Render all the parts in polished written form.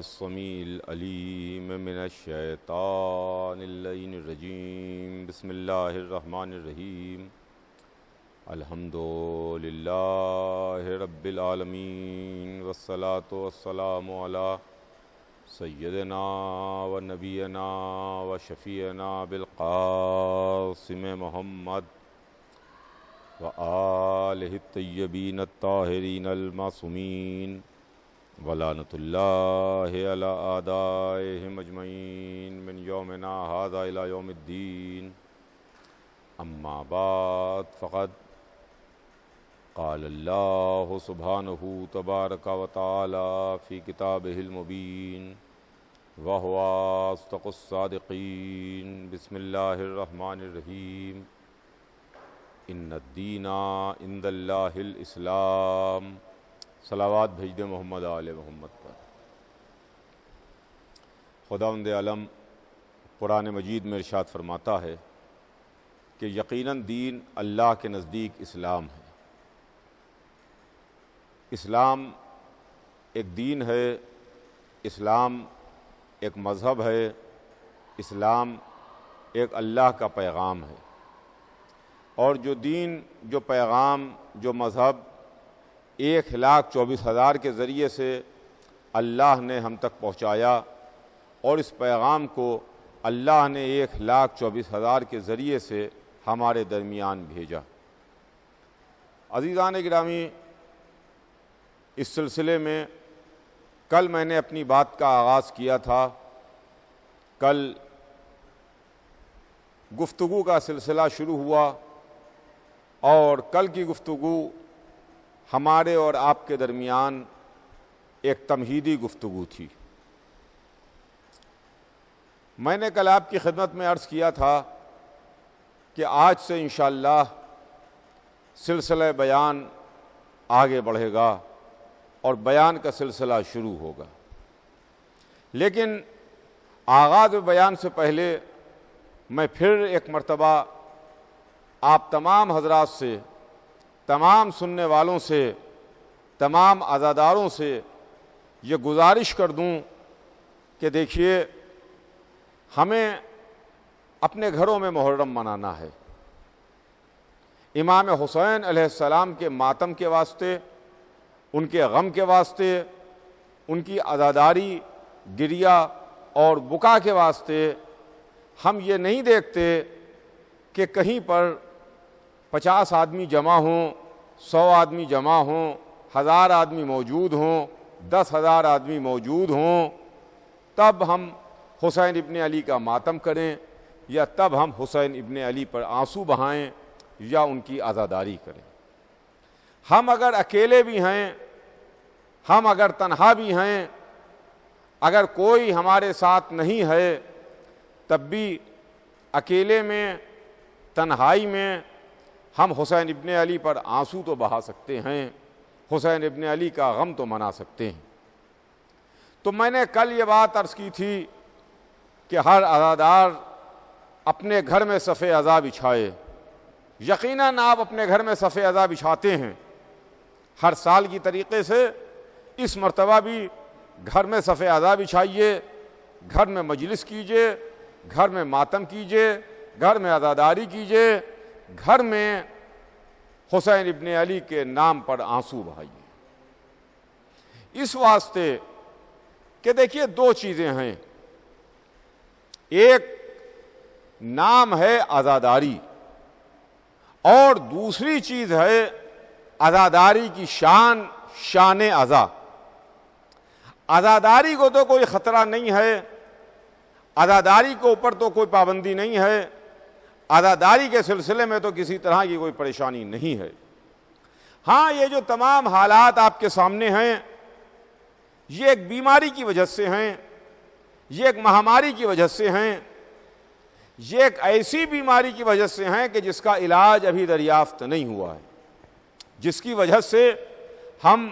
السمیع العلیم من الشیطان اللعین الرجیم بسم اللہ الرحمن الرحیم الحمد للہ رب العالمین والصلاة والسلام علی سیدنا و نبینا و شفیعنا بالقاسم محمد و آلہ الطیبین الطاہرین المعصومین ولعنۃ اللہ علی اعدائہم اجمعین من یومنا ھذا الی یوم الدین اما بعد فقد قال اللہ سبحانہ تبارک و تعالی فی کتابہ المبین وہو اصدق الصادقین بسم اللہ الرحمن الرحیم ان الدین عند اللہ الاسلام صلوات بھیج دے محمد آل محمد پر۔ خداوند عالم قرآن مجید میں ارشاد فرماتا ہے کہ یقیناً دین اللہ کے نزدیک اسلام ہے۔ اسلام ایک دین ہے، اسلام ایک مذہب ہے، اسلام ایک اللہ کا پیغام ہے، اور جو دین، جو پیغام، جو مذہب 1,24,000 کے ذریعے سے اللہ نے ہم تک پہنچایا، اور اس پیغام کو اللہ نے 1,24,000 کے ذریعے سے ہمارے درمیان بھیجا۔ عزیزان گرامی، اس سلسلے میں کل میں نے اپنی بات کا آغاز کیا تھا۔ کل گفتگو کا سلسلہ شروع ہوا، اور کل کی گفتگو ہمارے اور آپ کے درمیان ایک تمہیدی گفتگو تھی۔ میں نے کل آپ کی خدمت میں عرض کیا تھا کہ آج سے انشاءاللہ سلسلہ بیان آگے بڑھے گا اور بیان کا سلسلہ شروع ہوگا، لیکن آغاز بیان سے پہلے میں پھر ایک مرتبہ آپ تمام حضرات سے، تمام سننے والوں سے، تمام عزاداروں سے یہ گزارش کر دوں کہ دیکھیے، ہمیں اپنے گھروں میں محرم منانا ہے۔ امام حسین علیہ السلام کے ماتم کے واسطے، ان کے غم کے واسطے، ان کی عزاداری، گریہ اور بکا کے واسطے ہم یہ نہیں دیکھتے کہ کہیں پر 50 آدمی جمع ہوں، 100 آدمی جمع ہوں، 1000 آدمی موجود ہوں، 10,000 آدمی موجود ہوں، تب ہم حسین ابن علی کا ماتم کریں، یا تب ہم حسین ابن علی پر آنسو بہائیں، یا ان کی عزاداری کریں۔ ہم اگر اکیلے بھی ہیں، ہم اگر تنہا بھی ہیں، اگر کوئی ہمارے ساتھ نہیں ہے، تب بھی اکیلے میں، تنہائی میں ہم حسین ابن علی پر آنسو تو بہا سکتے ہیں، حسین ابن علی کا غم تو منا سکتے ہیں۔ تو میں نے کل یہ بات عرض کی تھی کہ ہر عزادار اپنے گھر میں صف عزا بچھائے۔ یقیناً آپ اپنے گھر میں صف عزا بچھاتے ہیں، ہر سال کی طریقے سے اس مرتبہ بھی گھر میں صف عزا بچھائیے، گھر میں مجلس کیجیے، گھر میں ماتم کیجیے، گھر میں عزاداری کیجیے، گھر میں حسین ابن علی کے نام پر آنسو بہائیے۔ اس واسطے کہ دیکھیے، دو چیزیں ہیں، ایک نام ہے عزاداری، اور دوسری چیز ہے عزاداری کی شان عزا۔ عزاداری کو تو کوئی خطرہ نہیں ہے، عزاداری کے اوپر تو کوئی پابندی نہیں ہے، عزاداری کے سلسلے میں تو کسی طرح کی کوئی پریشانی نہیں ہے۔ ہاں، یہ جو تمام حالات آپ کے سامنے ہیں، یہ ایک بیماری کی وجہ سے ہیں، یہ ایک مہاماری کی وجہ سے ہیں، یہ ایک ایسی بیماری کی وجہ سے ہیں کہ جس کا علاج ابھی دریافت نہیں ہوا ہے، جس کی وجہ سے ہم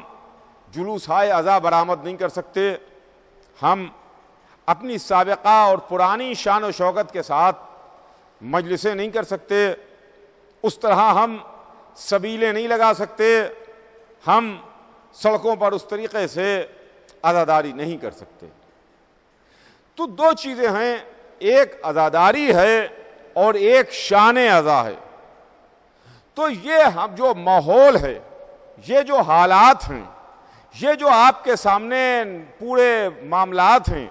جلوسائے عزا برآمد نہیں کر سکتے، ہم اپنی سابقہ اور پرانی شان و شوکت کے ساتھ مجلسیں نہیں کر سکتے، اس طرح ہم سبیلیں نہیں لگا سکتے، ہم سڑکوں پر اس طریقے سے عزاداری نہیں کر سکتے۔ تو دو چیزیں ہیں، ایک عزاداری ہے اور ایک شان عزا ہے۔ تو یہ ہم جو ماحول ہے، یہ جو حالات ہیں، یہ جو آپ کے سامنے پورے معاملات ہیں،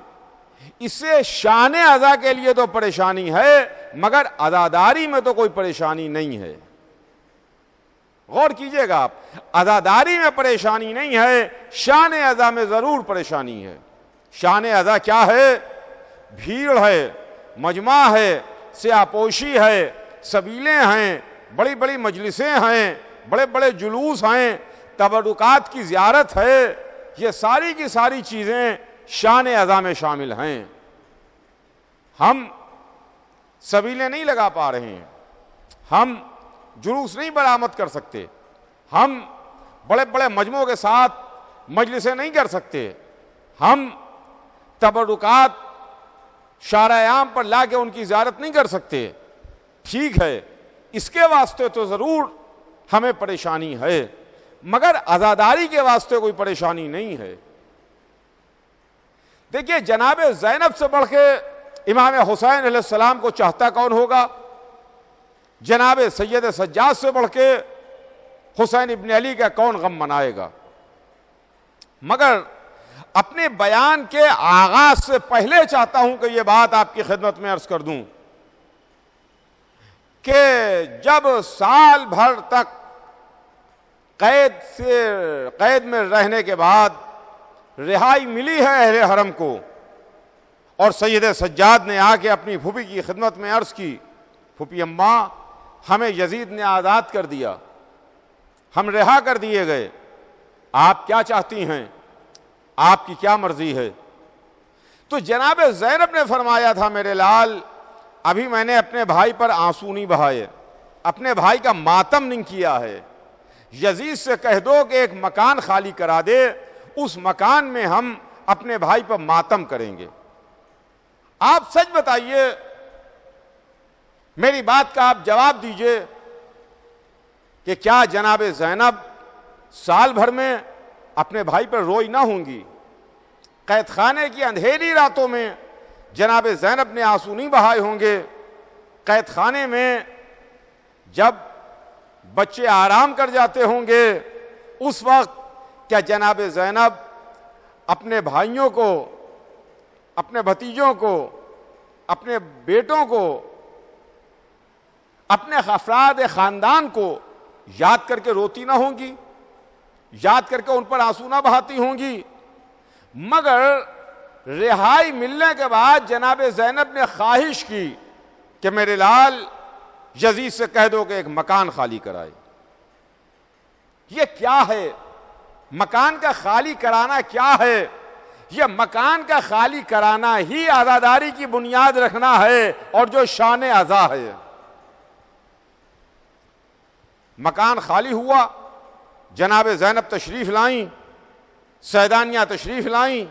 اس سے شان عزا کے لیے تو پریشانی ہے، مگر عزاداری میں تو کوئی پریشانی نہیں ہے۔ غور کیجئے گا آپ، عزاداری میں پریشانی نہیں ہے، شان عزا میں ضرور پریشانی ہے۔ شان عزا کیا ہے؟ بھیڑ ہے، مجمع ہے، سیاہ پوشی ہے، سبیلیں ہیں، بڑی بڑی مجلسیں ہیں، بڑے بڑے جلوس ہیں، تبرکات کی زیارت ہے، یہ ساری کی ساری چیزیں شان عزا میں شامل ہیں۔ ہم سبیلیں نہیں لگا پا رہے ہیں، ہم جلوس نہیں برآمد کر سکتے، ہم بڑے بڑے مجموعوں کے ساتھ مجلسیں نہیں کر سکتے، ہم تبرکات شارع عام پر لا کے ان کی زیارت نہیں کر سکتے۔ ٹھیک ہے، اس کے واسطے تو ضرور ہمیں پریشانی ہے، مگر عزاداری کے واسطے کوئی پریشانی نہیں ہے۔ دیکھیے، جناب زینب سے بڑھ کے امام حسین علیہ السلام کو چاہتا کون ہوگا؟ جناب سید سجاد سے بڑھ کے حسین ابن علی کا کون غم منائے گا؟ مگر اپنے بیان کے آغاز سے پہلے چاہتا ہوں کہ یہ بات آپ کی خدمت میں عرض کر دوں کہ جب سال بھر تک قید میں رہنے کے بعد رہائی ملی ہے اہل حرم کو، اور سید سجاد نے آ کے اپنی پھوپھی کی خدمت میں عرض کی، پھوپھی اماں ہمیں یزید نے آزاد کر دیا، ہم رہا کر دیے گئے، آپ کیا چاہتی ہیں، آپ کی کیا مرضی ہے؟ تو جناب زینب نے فرمایا تھا، میرے لال ابھی میں نے اپنے بھائی پر آنسو نہیں بہائے، اپنے بھائی کا ماتم نہیں کیا ہے، یزید سے کہہ دو کہ ایک مکان خالی کرا دے، اس مکان میں ہم اپنے بھائی پر ماتم کریں گے۔ آپ سچ بتائیے، میری بات کا آپ جواب دیجئے کہ کیا جناب زینب سال بھر میں اپنے بھائی پر روئی نہ ہوں گی؟ قید خانے کی اندھیری راتوں میں جناب زینب نے آنسو نہیں بہائے ہوں گے؟ قید خانے میں جب بچے آرام کر جاتے ہوں گے، اس وقت کیا جناب زینب اپنے بھائیوں کو، اپنے بھتیجوں کو، اپنے بیٹوں کو، اپنے افراد خاندان کو یاد کر کے روتی نہ ہوں گی؟ یاد کر کے ان پر آنسو نہ بہاتی ہوں گی؟ مگر رہائی ملنے کے بعد جناب زینب نے خواہش کی کہ میرے لال یزید سے کہہ دو کہ ایک مکان خالی کرائے۔ یہ کیا ہے؟ مکان کا خالی کرانا کیا ہے؟ یہ مکان کا خالی کرانا ہی عزاداری کی بنیاد رکھنا ہے، اور جو شان عزا ہے۔ مکان خالی ہوا، جناب زینب تشریف لائیں، سیدانیہ تشریف لائیں،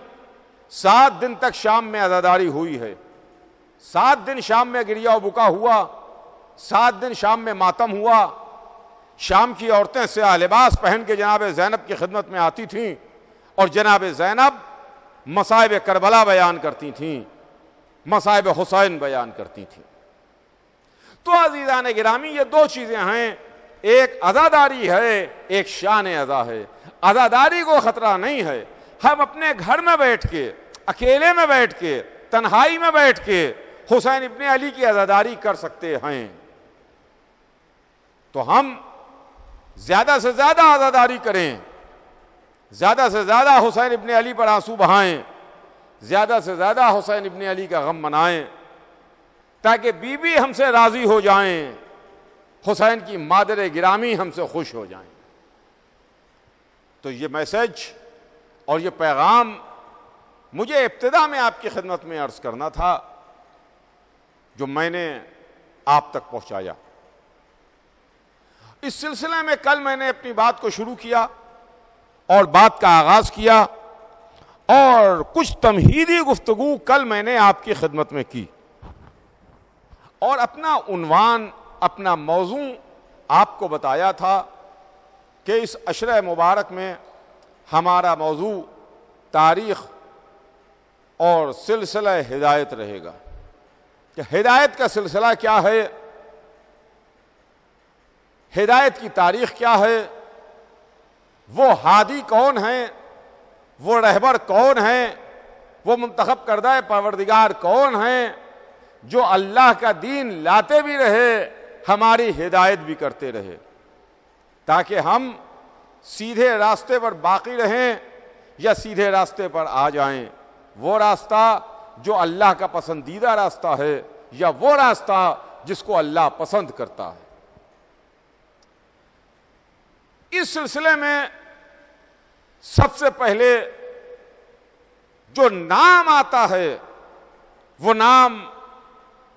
7 دن تک شام میں عزاداری ہوئی ہے، 7 دن شام میں گریہ و بکا ہوا، 7 دن شام میں ماتم ہوا۔ شام کی عورتیں سیاہ لباس پہن کے جناب زینب کی خدمت میں آتی تھیں، اور جناب زینب مصائب کربلا بیان کرتی تھیں، مصائب حسین بیان کرتی تھیں۔ تو عزیزان گرامی، یہ دو چیزیں ہیں، ایک عزاداری ہے، ایک شان عزا ہے۔ عزاداری کو خطرہ نہیں ہے، ہم اپنے گھر میں بیٹھ کے، اکیلے میں بیٹھ کے، تنہائی میں بیٹھ کے حسین ابن علی کی عزاداری کر سکتے ہیں۔ تو ہم زیادہ سے زیادہ عزاداری کریں، زیادہ سے زیادہ حسین ابن علی پر آنسو بہائیں، زیادہ سے زیادہ حسین ابن علی کا غم منائیں، تاکہ بی بی ہم سے راضی ہو جائیں، حسین کی مادر گرامی ہم سے خوش ہو جائیں۔ تو یہ میسج اور یہ پیغام مجھے ابتدا میں آپ کی خدمت میں عرض کرنا تھا، جو میں نے آپ تک پہنچایا۔ اس سلسلے میں کل میں نے اپنی بات کو شروع کیا اور بات کا آغاز کیا، اور کچھ تمہیدی گفتگو کل میں نے آپ کی خدمت میں کی، اور اپنا عنوان، اپنا موضوع آپ کو بتایا تھا کہ اس عشرہ مبارک میں ہمارا موضوع تاریخ اور سلسلہ ہدایت رہے گا کہ ہدایت کا سلسلہ کیا ہے، ہدایت کی تاریخ کیا ہے، وہ ہادی کون ہیں، وہ رہبر کون ہیں، وہ منتخب کردہ پروردگار کون ہیں جو اللہ کا دین لاتے بھی رہے، ہماری ہدایت بھی کرتے رہے، تاکہ ہم سیدھے راستے پر باقی رہیں یا سیدھے راستے پر آ جائیں، وہ راستہ جو اللہ کا پسندیدہ راستہ ہے یا وہ راستہ جس کو اللہ پسند کرتا ہے۔ اس سلسلے میں سب سے پہلے جو نام آتا ہے وہ نام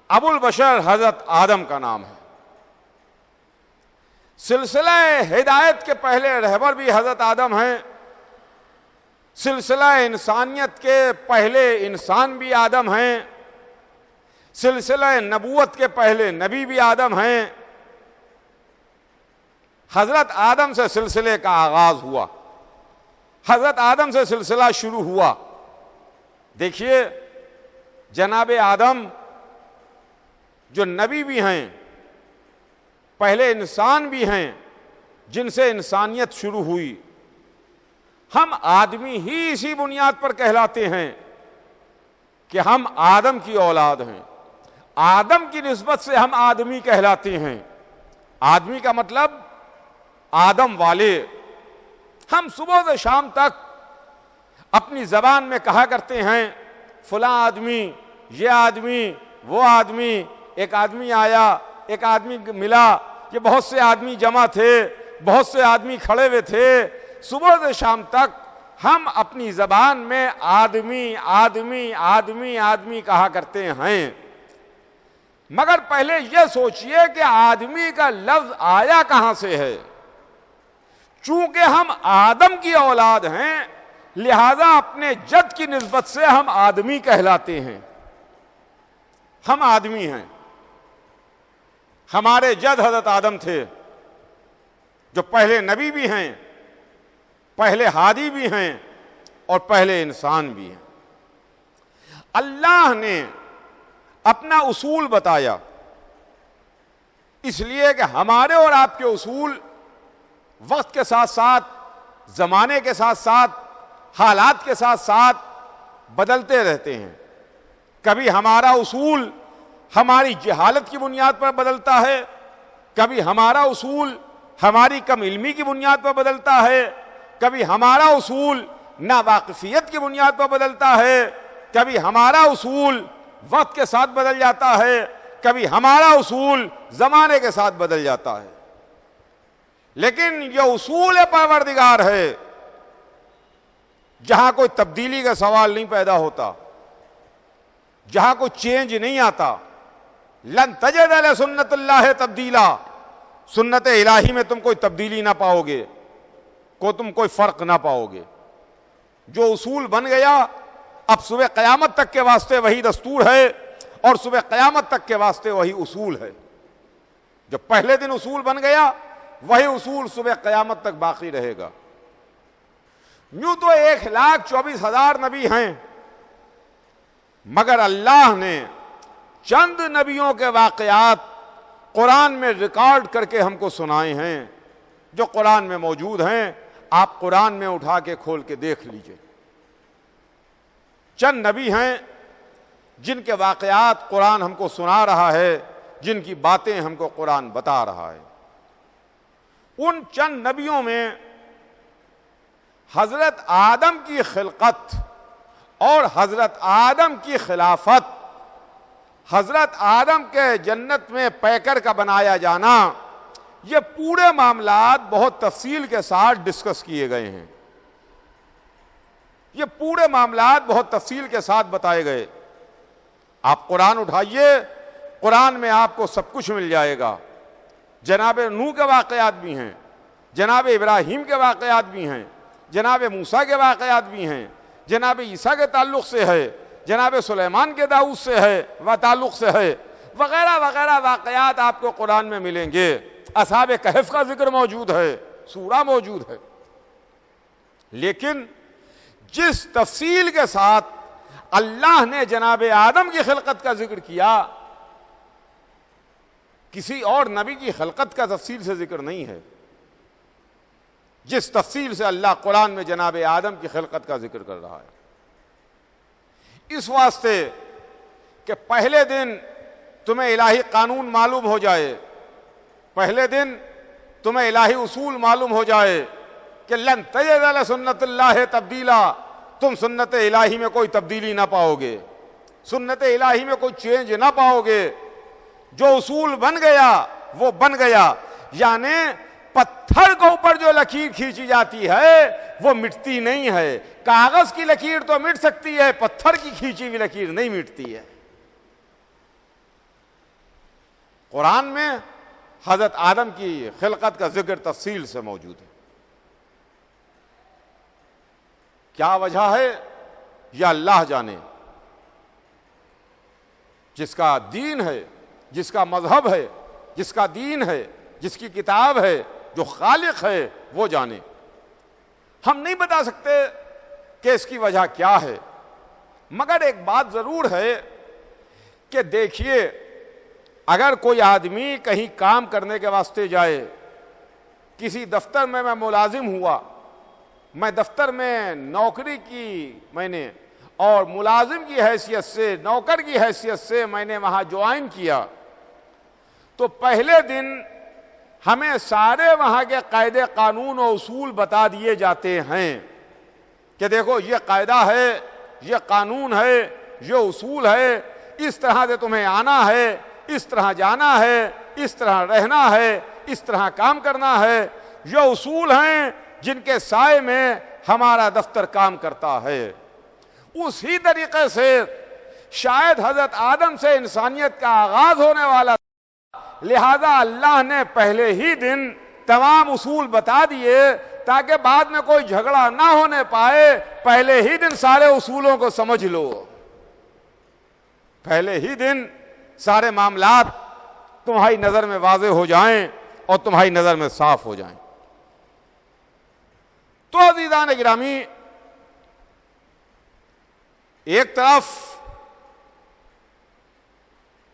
ابو البشر حضرت آدم کا نام ہے۔ سلسلہ ہدایت کے پہلے رہبر بھی حضرت آدم ہیں، سلسلہ انسانیت کے پہلے انسان بھی آدم ہیں، سلسلہ نبوت کے پہلے نبی بھی آدم ہیں۔ حضرت آدم سے سلسلے کا آغاز ہوا، حضرت آدم سے سلسلہ شروع ہوا۔ دیکھیے جناب آدم جو نبی بھی ہیں، پہلے انسان بھی ہیں جن سے انسانیت شروع ہوئی، ہم آدمی ہی اسی بنیاد پر کہلاتے ہیں کہ ہم آدم کی اولاد ہیں، آدم کی نسبت سے ہم آدمی کہلاتے ہیں۔ آدمی کا مطلب آدم والے۔ ہم صبح سے شام تک اپنی زبان میں کہا کرتے ہیں فلاں آدمی، یہ آدمی، وہ آدمی، ایک آدمی آیا، ایک آدمی ملا، یہ بہت سے آدمی جمع تھے، بہت سے آدمی کھڑے ہوئے تھے۔ صبح سے شام تک ہم اپنی زبان میں آدمی آدمی آدمی آدمی کہا کرتے ہیں، مگر پہلے یہ سوچئے کہ آدمی کا لفظ آیا کہاں سے ہے۔ چونکہ ہم آدم کی اولاد ہیں لہذا اپنے جد کی نسبت سے ہم آدمی کہلاتے ہیں، ہم آدمی ہیں۔ ہمارے جد حضرت آدم تھے جو پہلے نبی بھی ہیں، پہلے ہادی بھی ہیں اور پہلے انسان بھی ہیں۔ اللہ نے اپنا اصول بتایا، اس لیے کہ ہمارے اور آپ کے اصول وقت کے ساتھ ساتھ، زمانے کے ساتھ ساتھ، حالات کے ساتھ ساتھ بدلتے رہتے ہیں۔ کبھی ہمارا اصول ہماری جہالت کی بنیاد پر بدلتا ہے، کبھی ہمارا اصول ہماری کم علمی کی بنیاد پر بدلتا ہے، کبھی ہمارا اصول ناواقفیت کی بنیاد پر بدلتا ہے، کبھی ہمارا اصول وقت کے ساتھ بدل جاتا ہے، کبھی ہمارا اصول زمانے کے ساتھ بدل جاتا ہے۔ لیکن یہ اصول پروردگار ہے جہاں کوئی تبدیلی کا سوال نہیں پیدا ہوتا، جہاں کوئی چینج نہیں آتا۔ لن تجد لسنت اللہ تبدیلا، سنت الہی میں تم کوئی تبدیلی نہ پاؤ گے، تم کوئی فرق نہ پاؤ گے۔ جو اصول بن گیا اب صبح قیامت تک کے واسطے وہی دستور ہے، اور صبح قیامت تک کے واسطے وہی اصول ہے۔ جو پہلے دن اصول بن گیا وہی اصول صبح قیامت تک باقی رہے گا۔ یوں تو 1,24,000 نبی ہیں، مگر اللہ نے چند نبیوں کے واقعات قرآن میں ریکارڈ کر کے ہم کو سنائے ہیں، جو قرآن میں موجود ہیں۔ آپ قرآن میں اٹھا کے کھول کے دیکھ لیجئے۔ چند نبی ہیں جن کے واقعات قرآن ہم کو سنا رہا ہے، جن کی باتیں ہم کو قرآن بتا رہا ہے۔ ان چند نبیوں میں حضرت آدم کی خلقت اور حضرت آدم کی خلافت، حضرت آدم کے جنت میں پیکر کا بنایا جانا، یہ پورے معاملات بہت تفصیل کے ساتھ ڈسکس کیے گئے ہیں۔ یہ پورے معاملات بہت تفصیل کے ساتھ بتائے گئے۔ آپ قرآن اٹھائیے، قرآن میں آپ کو سب کچھ مل جائے گا۔ جناب نوح کے واقعات بھی ہیں، جناب ابراہیم کے واقعات بھی ہیں، جناب موسیٰ کے واقعات بھی ہیں، جناب عیسیٰ کے تعلق سے ہے، جناب سلیمان کے داؤد سے ہے و تعلق سے ہے، وغیرہ وغیرہ واقعات آپ کو قرآن میں ملیں گے۔ اصحاب کہف کا ذکر موجود ہے، سورہ موجود ہے۔ لیکن جس تفصیل کے ساتھ اللہ نے جناب آدم کی خلقت کا ذکر کیا، کسی اور نبی کی خلقت کا تفصیل سے ذکر نہیں ہے جس تفصیل سے اللہ قرآن میں جناب آدم کی خلقت کا ذکر کر رہا ہے۔ اس واسطے کہ پہلے دن تمہیں الہی قانون معلوم ہو جائے، پہلے دن تمہیں الہی اصول معلوم ہو جائے کہ لن تجد لسنت اللہ تبدیلا، تم سنت الہی میں کوئی تبدیلی نہ پاؤ گے، سنت الہی میں کوئی چینج نہ پاؤ گے، جو اصول بن گیا وہ بن گیا۔ یعنی پتھر کے اوپر جو لکیر کھینچی جاتی ہے وہ مٹتی نہیں ہے، کاغذ کی لکیر تو مٹ سکتی ہے، پتھر کی کھینچی ہوئی لکیر نہیں مٹتی ہے۔ قرآن میں حضرت آدم کی خلقت کا ذکر تفصیل سے موجود ہے۔ کیا وجہ ہے یا اللہ جانے، جس کا دین ہے، جس کا مذہب ہے، جس کا دین ہے، جس کی کتاب ہے، جو خالق ہے وہ جانے۔ ہم نہیں بتا سکتے کہ اس کی وجہ کیا ہے، مگر ایک بات ضرور ہے کہ دیکھیے، اگر کوئی آدمی کہیں کام کرنے کے واسطے جائے، کسی دفتر میں ملازم ہوا، میں دفتر میں نوکری کی میں نے، اور ملازم کی حیثیت سے، نوکر کی حیثیت سے میں نے وہاں جوائن کیا، تو پہلے دن ہمیں سارے وہاں کے قاعدے قانون و اصول بتا دیے جاتے ہیں کہ دیکھو یہ قاعدہ ہے، یہ قانون ہے، یہ اصول ہے، اس طرح سے تمہیں آنا ہے، اس طرح جانا ہے، اس طرح رہنا ہے، اس طرح کام کرنا ہے۔ یہ اصول ہیں جن کے سائے میں ہمارا دفتر کام کرتا ہے۔ اسی طریقے سے شاید حضرت آدم سے انسانیت کا آغاز ہونے والا، لہذا اللہ نے پہلے ہی دن تمام اصول بتا دیے تاکہ بعد میں کوئی جھگڑا نہ ہونے پائے۔ پہلے ہی دن سارے اصولوں کو سمجھ لو، پہلے ہی دن سارے معاملات تمہاری نظر میں واضح ہو جائیں اور تمہاری نظر میں صاف ہو جائیں۔ تو عزیزان گرامی، ایک طرف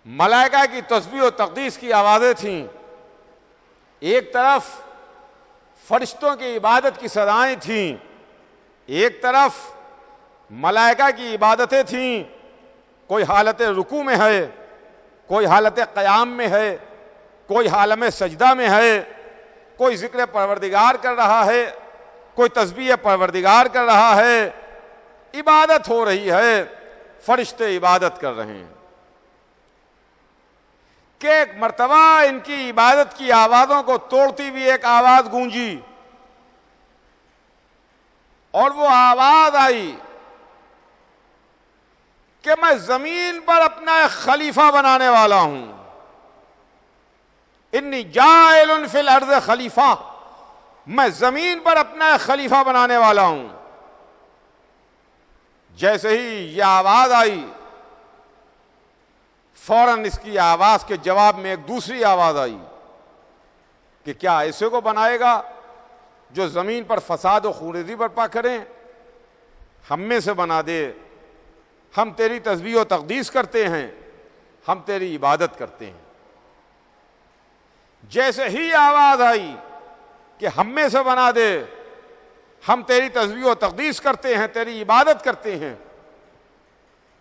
ملائکہ کی تسبیح و تقدیس کی آوازیں تھیں، ایک طرف فرشتوں کی عبادت کی صدائیں تھیں، ایک طرف ملائکہ کی عبادتیں تھیں، کوئی حالت رکوع میں ہے، کوئی حالت قیام میں ہے، کوئی عالم سجدہ میں ہے، کوئی ذکر پروردگار کر رہا ہے، کوئی تسبیح پروردگار کر رہا ہے، عبادت ہو رہی ہے، فرشتے عبادت کر رہے ہیں کہ ایک مرتبہ ان کی عبادت کی آوازوں کو توڑتی ہوئی ایک آواز گونجی، اور وہ آواز آئی کہ میں زمین پر اپنا ایک خلیفہ بنانے والا ہوں، انی جاعل فی الارض خلیفہ، میں زمین پر اپنا ایک خلیفہ بنانے والا ہوں۔ جیسے ہی یہ آواز آئی، فوراً اس کی آواز کے جواب میں ایک دوسری آواز آئی کہ کیا ایسے کو بنائے گا جو زمین پر فساد و خونریزی برپا کریں؟ ہم میں سے بنا دے، ہم تیری تسبیح و تقدیس کرتے ہیں، ہم تیری عبادت کرتے ہیں۔ جیسے ہی آواز آئی کہ ہم میں سے بنا دے، ہم تیری تسبیح و تقدیس کرتے ہیں، تیری عبادت کرتے ہیں،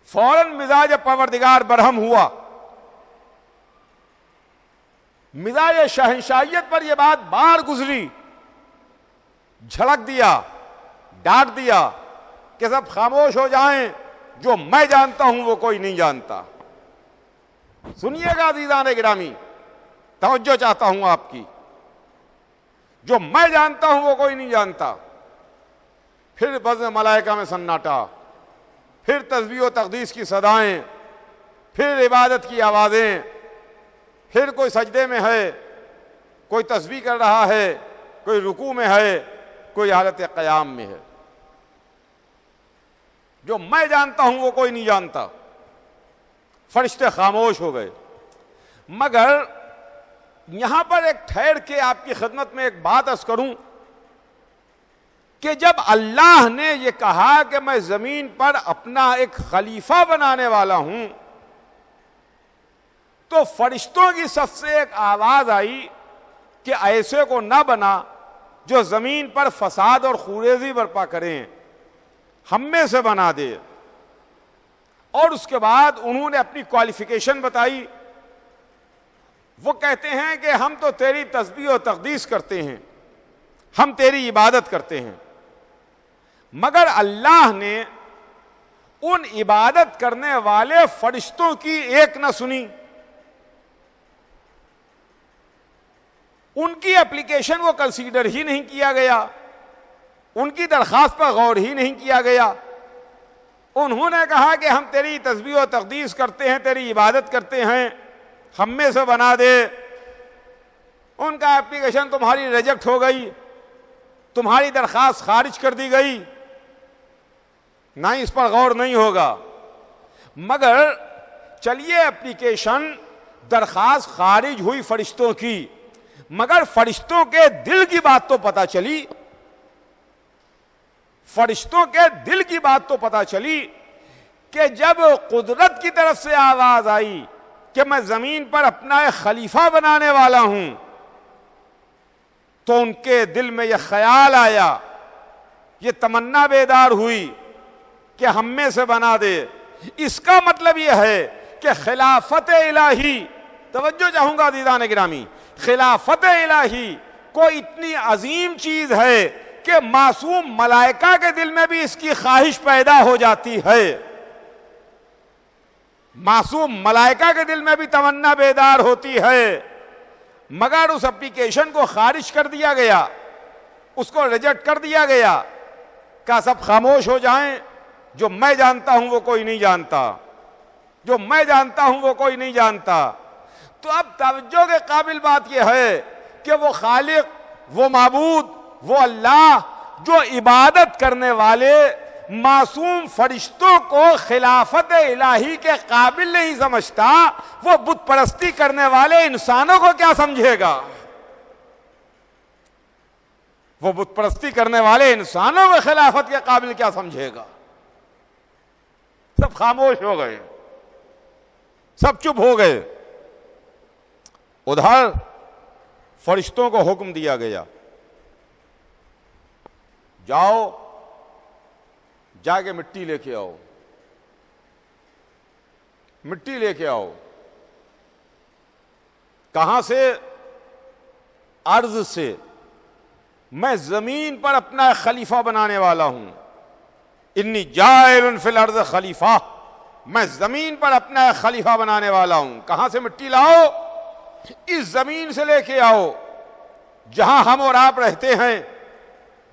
فوراً مزاج پروردگار برہم ہوا۔ مزاج شہنشاہیت پر یہ بات بار گزری، جھڑک دیا، ڈانٹ دیا کہ سب خاموش ہو جائیں، جو میں جانتا ہوں وہ کوئی نہیں جانتا۔ سنیے گا عزیزان گرامی، توجہ چاہتا ہوں آپ کی، جو میں جانتا ہوں وہ کوئی نہیں جانتا۔ پھر بزم ملائکہ میں سناٹا، پھر تسبیح و تقدیس کی صدائیں، پھر عبادت کی آوازیں، پھر کوئی سجدے میں ہے، کوئی تسبیح کر رہا ہے، کوئی رکوع میں ہے، کوئی حالت قیام میں ہے۔ جو میں جانتا ہوں وہ کوئی نہیں جانتا۔ فرشتے خاموش ہو گئے۔ مگر یہاں پر ایک ٹھہر کے آپ کی خدمت میں ایک بات عرض کروں کہ جب اللہ نے یہ کہا کہ میں زمین پر اپنا ایک خلیفہ بنانے والا ہوں، تو فرشتوں کی صف سے ایک آواز آئی کہ ایسے کو نہ بنا جو زمین پر فساد اور خوریزی برپا کریں، ہم میں سے بنا دے۔ اور اس کے بعد انہوں نے اپنی کوالیفیکیشن بتائی۔ وہ کہتے ہیں کہ ہم تو تیری تسبیح و تقدیس کرتے ہیں، ہم تیری عبادت کرتے ہیں، مگر اللہ نے ان عبادت کرنے والے فرشتوں کی ایک نہ سنی، ان کی اپلیکیشن وہ کنسیڈر ہی نہیں کیا گیا، ان کی درخواست پر غور ہی نہیں کیا گیا۔ انہوں نے کہا کہ ہم تیری تسبیح و تقدیس کرتے ہیں، تیری عبادت کرتے ہیں، ہم میں سے بنا دے۔ ان کا اپلیکیشن تمہاری ریجیکٹ ہو گئی، تمہاری درخواست خارج کر دی گئی، نہ اس پر غور نہیں ہوگا۔ مگر چلیے اپلیکیشن درخواست خارج ہوئی فرشتوں کی، مگر فرشتوں کے دل کی بات تو پتہ چلی، فرشتوں کے دل کی بات تو پتہ چلی کہ جب قدرت کی طرف سے آواز آئی کہ میں زمین پر اپنا ایک خلیفہ بنانے والا ہوں، تو ان کے دل میں یہ خیال آیا، یہ تمنا بیدار ہوئی کہ ہم میں سے بنا دے۔ اس کا مطلب یہ ہے کہ خلافت الہی، توجہ چاہوں گا عزیزان گرامی، خلافت الہی کوئی اتنی عظیم چیز ہے کہ معصوم ملائکہ کے دل میں بھی اس کی خواہش پیدا ہو جاتی ہے، معصوم ملائکہ کے دل میں بھی تمنا بیدار ہوتی ہے، مگر اس اپلیکیشن کو خارج کر دیا گیا، اس کو ریجیکٹ کر دیا گیا۔ کیا سب خاموش ہو جائیں؟ جو میں جانتا ہوں وہ کوئی نہیں جانتا، جو میں جانتا ہوں وہ کوئی نہیں جانتا۔ تو اب توجہ کے قابل بات یہ ہے کہ وہ خالق، وہ معبود، وہ اللہ جو عبادت کرنے والے معصوم فرشتوں کو خلافت الہی کے قابل نہیں سمجھتا، وہ بت پرستی کرنے والے انسانوں کو کیا سمجھے گا؟ وہ بت پرستی کرنے والے انسانوں کو خلافت کے قابل کیا سمجھے گا؟ سب خاموش ہو گئے، سب چپ ہو گئے۔ ادھر فرشتوں کو حکم دیا گیا، جاؤ جا کے مٹی لے کے آؤ، مٹی لے کے آؤ۔ کہاں سے؟ ارض سے۔ میں زمین پر اپنا خلیفہ بنانے والا ہوں، انی جاعل فی الارض خلیفہ، میں زمین پر اپنا خلیفہ بنانے والا ہوں۔ کہاں سے مٹی لاؤ؟ اس زمین سے لے کے آؤ جہاں ہم اور آپ رہتے ہیں،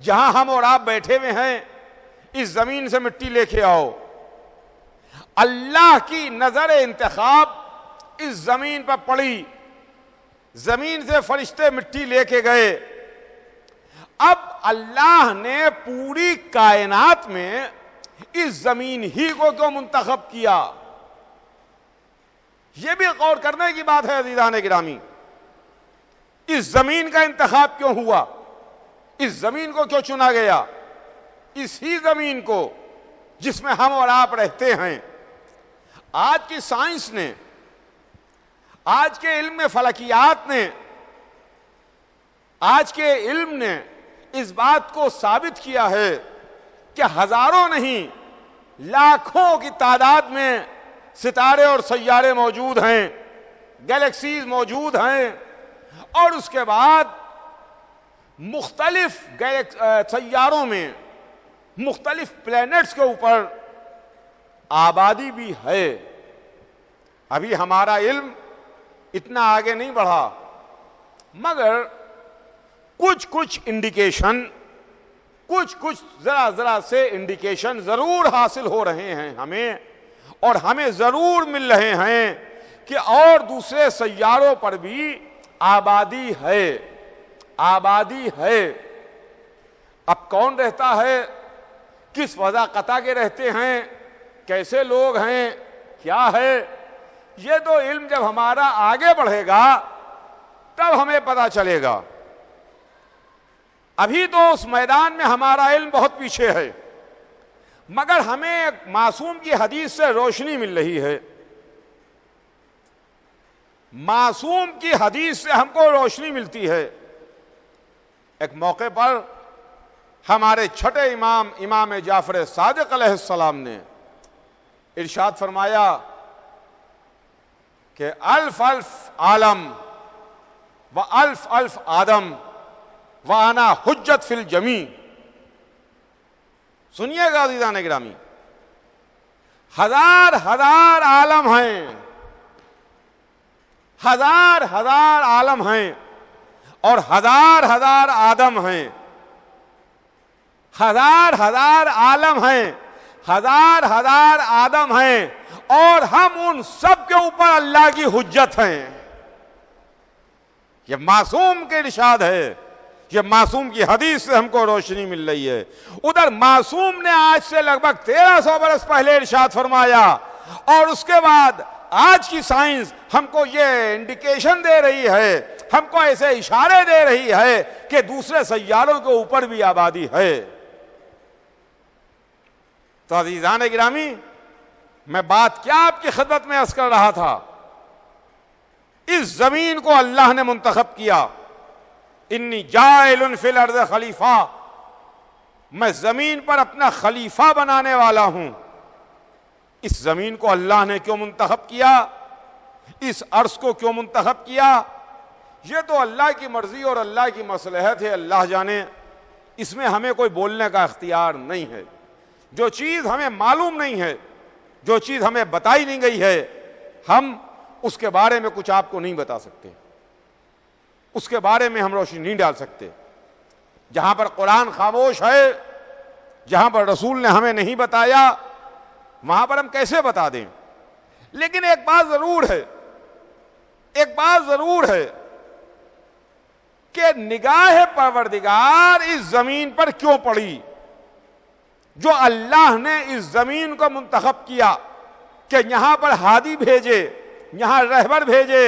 جہاں ہم اور آپ بیٹھے ہوئے ہیں، اس زمین سے مٹی لے کے آؤ۔ اللہ کی نظر انتخاب اس زمین پر پڑی، زمین سے فرشتے مٹی لے کے گئے۔ اب اللہ نے پوری کائنات میں اس زمین ہی کو کیوں منتخب کیا؟ یہ بھی غور کرنے کی بات ہے عزیزان گرامی۔ اس زمین کا انتخاب کیوں ہوا؟ اس زمین کو کیوں چنا گیا؟ اس ہی زمین کو جس میں ہم اور آپ رہتے ہیں۔ آج کی سائنس نے، آج کے علم میں فلکیات نے، آج کے علم نے اس بات کو ثابت کیا ہے کہ ہزاروں نہیں لاکھوں کی تعداد میں ستارے اور سیارے موجود ہیں، گیلیکسیز موجود ہیں، اور اس کے بعد مختلف سیاروں میں، مختلف پلینٹس کے اوپر آبادی بھی ہے۔ ابھی ہمارا علم اتنا آگے نہیں بڑھا، مگر کچھ انڈیکیشن، کچھ ذرا سے انڈیکیشن ضرور حاصل ہو رہے ہیں ہمیں، اور ہمیں ضرور مل رہے ہیں کہ اور دوسرے سیاروں پر بھی آبادی ہے، آبادی ہے۔ اب کون رہتا ہے، کس فضا قطع کے رہتے ہیں، کیسے لوگ ہیں، کیا ہے، یہ تو علم جب ہمارا آگے بڑھے گا تب ہمیں پتہ چلے گا۔ ابھی تو اس میدان میں ہمارا علم بہت پیچھے ہے، مگر ہمیں ایک معصوم کی حدیث سے روشنی مل رہی ہے، معصوم کی حدیث سے ہم کو روشنی ملتی ہے۔ ایک موقع پر ہمارے چھٹے امام جعفر صادق علیہ السلام نے ارشاد فرمایا کہ الف الف عالم و الف الف آدم وانا حجت فی الجمیع۔ سنیے گا عزیزان گرامی، ہزار ہزار عالم ہیں، ہزار ہزار عالم ہیں اور ہزار ہزار آدم ہیں، ہزار ہزار عالم ہیں، ہزار ہزار آدم ہیں، اور ہم ان سب کے اوپر اللہ کی حجت ہیں۔ یہ معصوم کے ارشاد ہے، یہ معصوم کی حدیث سے ہم کو روشنی مل رہی ہے۔ ادھر معصوم نے آج سے لگ بھگ 1300 برس پہلے ارشاد فرمایا، اور اس کے بعد آج کی سائنس ہم کو یہ انڈیکیشن دے رہی ہے، ہم کو ایسے اشارے دے رہی ہے کہ دوسرے سیاروں کے اوپر بھی آبادی ہے۔ تو عزیزان گرامی، میں بات کیا آپ کی خدمت میں عرض کر رہا تھا، اس زمین کو اللہ نے منتخب کیا، انی جاعل فی الارض خلیفہ، میں زمین پر اپنا خلیفہ بنانے والا ہوں۔ اس زمین کو اللہ نے کیوں منتخب کیا، اس عرض کو کیوں منتخب کیا، یہ تو اللہ کی مرضی اور اللہ کی مصلحت ہے، اللہ جانے، اس میں ہمیں کوئی بولنے کا اختیار نہیں ہے۔ جو چیز ہمیں معلوم نہیں ہے، جو چیز ہمیں بتائی نہیں گئی ہے، ہم اس کے بارے میں کچھ آپ کو نہیں بتا سکتے، اس کے بارے میں ہم روشنی نہیں ڈال سکتے۔ جہاں پر قرآن خاموش ہے، جہاں پر رسول نے ہمیں نہیں بتایا، وہاں پر ہم کیسے بتا دیں؟ لیکن ایک بات ضرور ہے، ایک بات ضرور ہے کہ نگاہ پروردگار اس زمین پر کیوں پڑی؟ جو اللہ نے اس زمین کو منتخب کیا کہ یہاں پر ہادی بھیجے، یہاں رہبر بھیجے،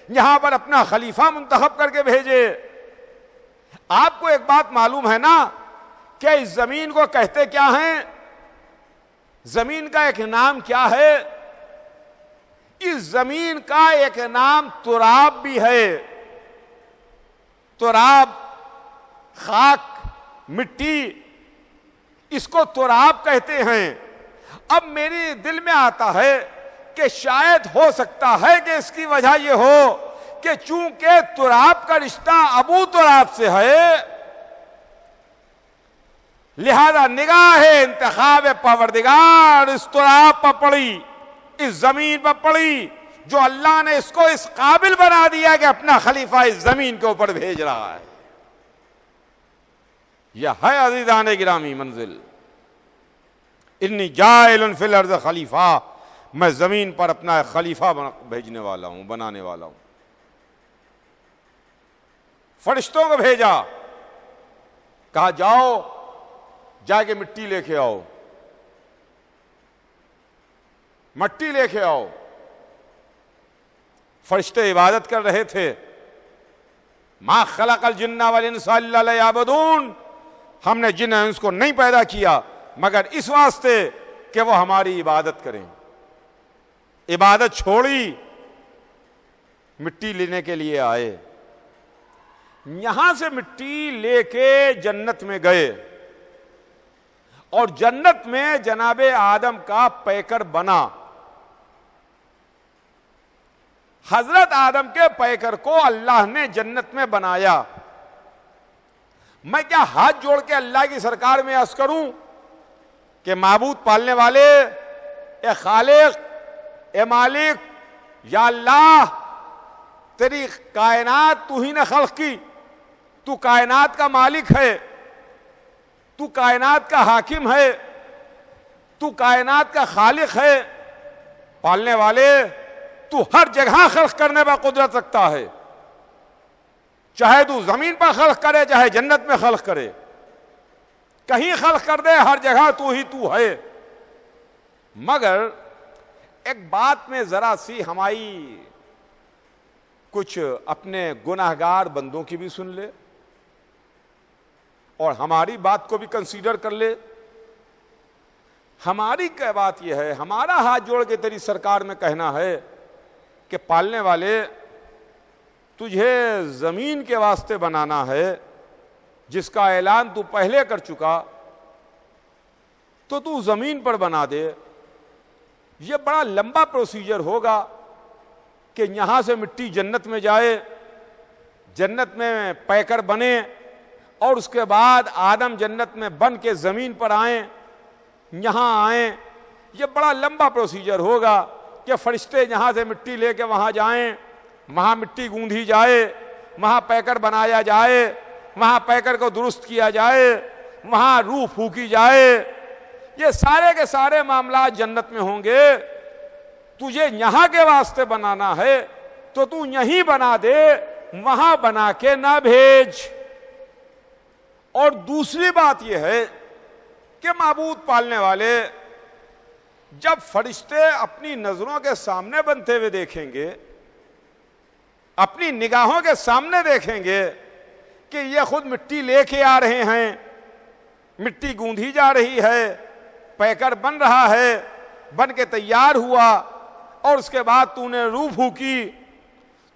یہاں پر اپنا خلیفہ منتخب کر کے بھیجے۔ آپ کو ایک بات معلوم ہے نا کہ اس زمین کو کہتے کیا ہیں؟ زمین کا ایک نام کیا ہے؟ اس زمین کا ایک نام تراب بھی ہے۔ تراب، خاک، مٹی، اس کو تراب کہتے ہیں۔ اب میرے دل میں آتا ہے کہ شاید ہو سکتا ہے کہ اس کی وجہ یہ ہو کہ چونکہ تراب کا رشتہ ابو تراب سے ہے، لہذا نگاہ انتخاب پروردگار اس تراب پر پڑی، اس زمین پر پڑی، جو اللہ نے اس کو اس قابل بنا دیا کہ اپنا خلیفہ اس زمین کے اوپر بھیج رہا ہے۔ یہ ہے عزیزان گرامی منزل، انی جاعل فی الارض خلیفہ، میں زمین پر اپنا خلیفہ بھیجنے والا ہوں، بنانے والا ہوں۔ فرشتوں کو بھیجا، کہا جاؤ جا کے مٹی لے کے آؤ، مٹی لے کے آؤ۔ فرشتے عبادت کر رہے تھے، ما خلق الجن والانس الا لیعبدون، ہم نے جن انس کو نہیں پیدا کیا مگر اس واسطے کہ وہ ہماری عبادت کریں۔ عبادت چھوڑی، مٹی لینے کے لیے آئے، یہاں سے مٹی لے کے جنت میں گئے، اور جنت میں جناب آدم کا پیکر بنا۔ حضرت آدم کے پیکر کو اللہ نے جنت میں بنایا۔ میں کیا ہاتھ جوڑ کے اللہ کی سرکار میں عرض کروں کہ معبود پالنے والے، اے خالق، اے مالک، یا اللہ، تیری کائنات تو ہی نے خلق کی، تو کائنات کا مالک ہے، تو کائنات کا حاکم ہے، تو کائنات کا خالق ہے، پالنے والے، تو ہر جگہ خلق کرنے پر قدرت رکھتا ہے، چاہے تو زمین پر خلق کرے چاہے جنت میں خلق کرے، کہیں خلق کر دے، ہر جگہ تو ہی تو ہے۔ مگر ایک بات میں ذرا سی ہماری کچھ اپنے گناہگار بندوں کی بھی سن لے۔ اور ہماری بات کو بھی کنسیڈر کر لے. ہماری کیا بات یہ ہے, ہمارا ہاتھ جوڑ کے تیری سرکار میں کہنا ہے کہ پالنے والے تجھے زمین کے واسطے بنانا ہے, جس کا اعلان تو پہلے کر چکا, تو زمین پر بنا دے. یہ بڑا لمبا پروسیجر ہوگا کہ یہاں سے مٹی جنت میں جائے, جنت میں پیکر بنے, اور اس کے بعد آدم جنت میں بن کے زمین پر آئیں, یہاں آئیں. یہ بڑا لمبا پروسیجر ہوگا کہ فرشتے یہاں سے مٹی لے کے وہاں جائیں, وہاں مٹی گوندھی جائے, وہاں پیکر بنایا جائے, وہاں پیکر کو درست کیا جائے, وہاں روح پھونکی جائے. یہ سارے کے سارے معاملات جنت میں ہوں گے. تجھے یہاں کے واسطے بنانا ہے تو تو یہیں بنا دے, وہاں بنا کے نہ بھیج. اور دوسری بات یہ ہے کہ معبود پالنے والے جب فرشتے اپنی نظروں کے سامنے بنتے ہوئے دیکھیں گے, اپنی نگاہوں کے سامنے دیکھیں گے کہ یہ خود مٹی لے کے آ رہے ہیں, مٹی گوندھی جا رہی ہے, پیکر بن رہا ہے, بن کے تیار ہوا, اور اس کے بعد تو نے روح پھونکی,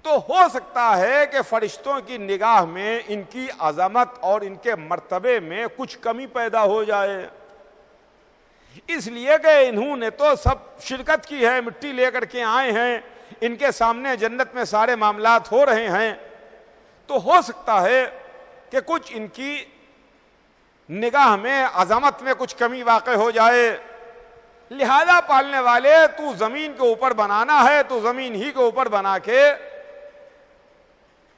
تو ہو سکتا ہے کہ فرشتوں کی نگاہ میں ان کی عظمت اور ان کے مرتبے میں کچھ کمی پیدا ہو جائے. اس لیے کہ انہوں نے تو سب شرکت کی ہے, مٹی لے کر کے آئے ہیں, ان کے سامنے جنت میں سارے معاملات ہو رہے ہیں, تو ہو سکتا ہے کہ کچھ ان کی نگاہ میں عظمت میں کچھ کمی واقع ہو جائے. لہذا پالنے والے تو زمین کے اوپر بنانا ہے تو زمین ہی کے اوپر بنا کے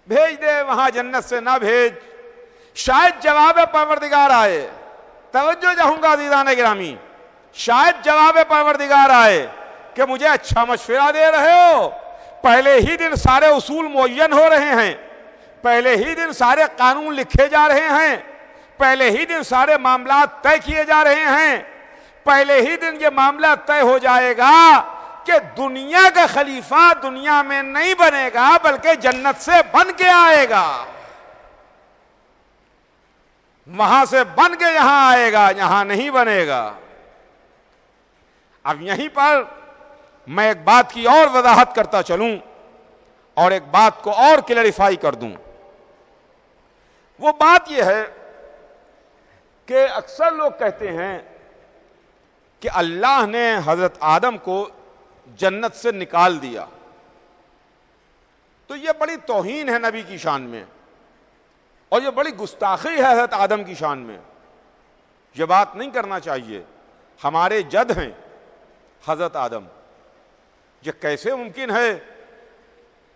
بھیج دے, وہاں جنت سے نہ بھیج. شاید جواب پروردگار آئے, توجہ چاہوں گا عزیزان گرامی, شاید جواب پروردگار آئے کہ مجھے اچھا مشورہ دے رہے ہو, پہلے ہی دن سارے اصول معین ہو رہے ہیں, پہلے ہی دن سارے قانون لکھے جا رہے ہیں, پہلے ہی دن سارے معاملات طے کیے جا رہے ہیں, پہلے ہی دن یہ معاملہ طے ہو جائے گا کہ دنیا کا خلیفہ دنیا میں نہیں بنے گا بلکہ جنت سے بن کے آئے گا, وہاں سے بن کے یہاں آئے گا, یہاں نہیں بنے گا. اب یہیں پر میں ایک بات کی اور وضاحت کرتا چلوں اور ایک بات کو اور کلیریفائی کر دوں. وہ بات یہ ہے کہ اکثر لوگ کہتے ہیں کہ اللہ نے حضرت آدم کو جنت سے نکال دیا, تو یہ بڑی توہین ہے نبی کی شان میں, اور یہ بڑی گستاخی ہے حضرت آدم کی شان میں. یہ بات نہیں کرنا چاہیے. ہمارے جد ہیں حضرت آدم, یہ کیسے ممکن ہے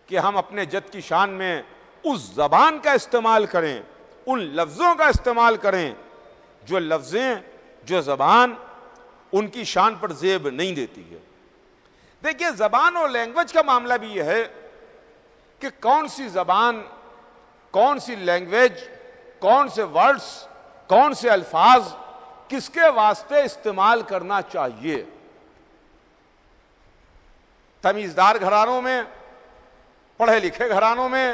کہ ہم اپنے جد کی شان میں اس زبان کا استعمال کریں, ان لفظوں کا استعمال کریں جو لفظیں, جو زبان ان کی شان پر زیب نہیں دیتی ہے. دیکھیے, زبان اور لینگویج کا معاملہ بھی یہ ہے کہ کون سی زبان, کون سی لینگویج, کون سے ورڈز, کون سے الفاظ کس کے واسطے استعمال کرنا چاہیے. تمیزدار گھرانوں میں, پڑھے لکھے گھرانوں میں,